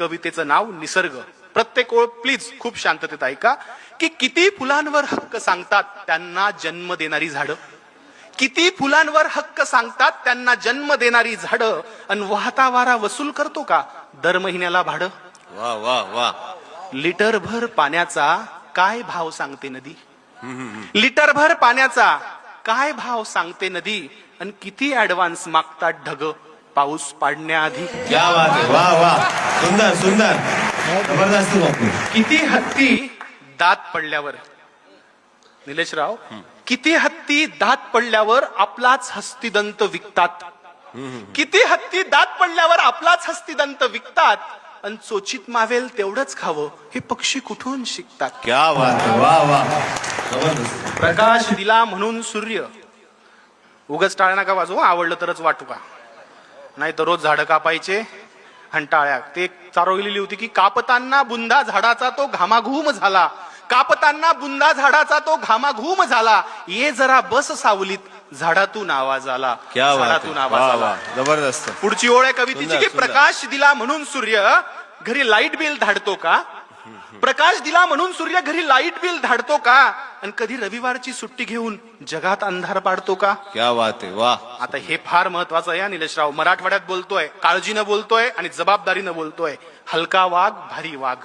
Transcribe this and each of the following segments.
कवितेचं नाव निसर्ग. प्रत्येक ओळ प्लीज खूप शांततेत ऐका. की किती फुलांवर हक्क सांगतात त्यांना जन्म देणारी झाडं, किती फुलांवर हक्क सांगतात त्यांना जन्म देणारी झाडं, अन वाहता वारा वसूल करतो का दर महिन्याला भाडं. वा वा वा. लिटरभर पाण्याचा काय भाव सांगते नदी, लिटरभर पाण्याचा काय भाव सांगते नदी, आणि किती ऍडव्हान्स मागतात ढग पाऊस पाडण्याआधी. क्या बात आहे. वा वा. सुंदर सुंदर. जबरदस्त बापू. किती हत्ती दात पडल्यावर, निलेशराव, किती हत्ती दात पडल्यावर आपलाच हस्तिदंत विकतात, किती हत्ती दात पडल्यावर आपलाच हस्तिदंत विकतात, आणि चोचीत मावेल तेवढंच खावं हे पक्षी कुठून शिकतात. क्या बात आहे. वा वा. जबरदस्त. प्रकाश दिला म्हणून सूर्य, उगाच टाळ्या नका वाजवू, आवडलं तरच वाटू का, नाही तर रोज झाडं कापायचे आणि टाळ्या. ते चारोळलेली होती की कापताना बुंदा झाडाचा तो घामाघूम झाला, कापताना बुंदा झाडाचा तो घामाघूम झाला, ये जरा बस सावलीत झाडातून आवाज आला. क्या बात झाडातून आहे. आवाज वा आला. वा. जबरदस्त. पुढची ओळ आहे कवितेची सुंदर, की सुंदर. प्रकाश दिला म्हणून सूर्य घरी लाईट बिल धाडतो का, प्रकाश दिला म्हणून सूर्य घरी लाईट बिल धाडतो का, आणि कधी रविवारची सुट्टी घेऊन जगात अंधार पाडतो का. क्या बात आहे. वा. आता हे फार महत्वाचं आहे निलेशराव. मराठवाड्यात बोलतोय, काळजीनं बोलतोय आणि जबाबदारीनं बोलतोय. हलका वाघ भारी वाघ,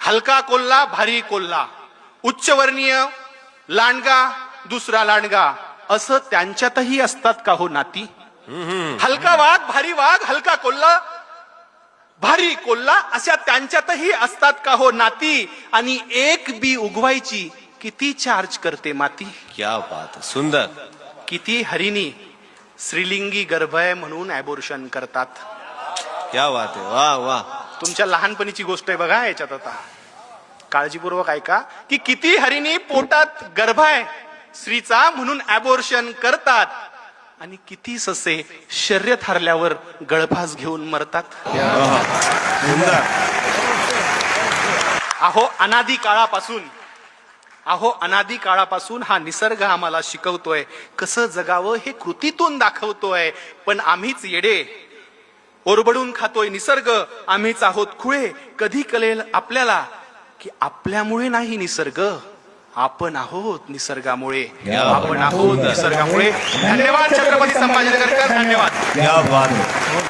हलका कोल्हा भारी कोल्हा, उच्चवर्णीय लांडगा दुसरा लांडगा, असं त्यांच्यातही असतात का हो नाती. हलका वाघ भारी वाघ, हलका कोल्हा भारी कोल्हा, अशा त्यांच्यातही असतात का हो नाती, आणि एक बी उगवायची किती चार्ज करते माती. क्या बात आहे. सुंदर. किती हरिणी श्रीलिंगी गर्भ आहे म्हणून ॲबॉर्शन करतात. क्या बात आहे. वा वा. तुमच्या लहानपणीची गोष्ट आहे बघा याच्यात, आता काळजीपूर्वक ऐका. की किती हरिणी पोटात गर्भ आहे स्त्रीचा म्हणून ॲबॉर्शन करतात, आणि किती ससे शर्यत हरल्यावर गळफास घेऊन मरतात. सुंदर. अहो अनादी काळापासून, अहो अनादी काळापासून हा निसर्ग आम्हाला शिकवतोय कसं जगावं, हे कृतीतून दाखवतोय. पण आम्हीच येडे, ओरबडून खातोय निसर्ग, आम्हीच आहोत खुळे. कधी कळेल आपल्याला की आपल्यामुळे नाही निसर्ग, आपण आहोत निसर्गामुळे, आपण आहोत निसर्गामुळे. धन्यवाद छत्रपती संभाजीनगरकर, धन्यवाद. क्या बात आहे.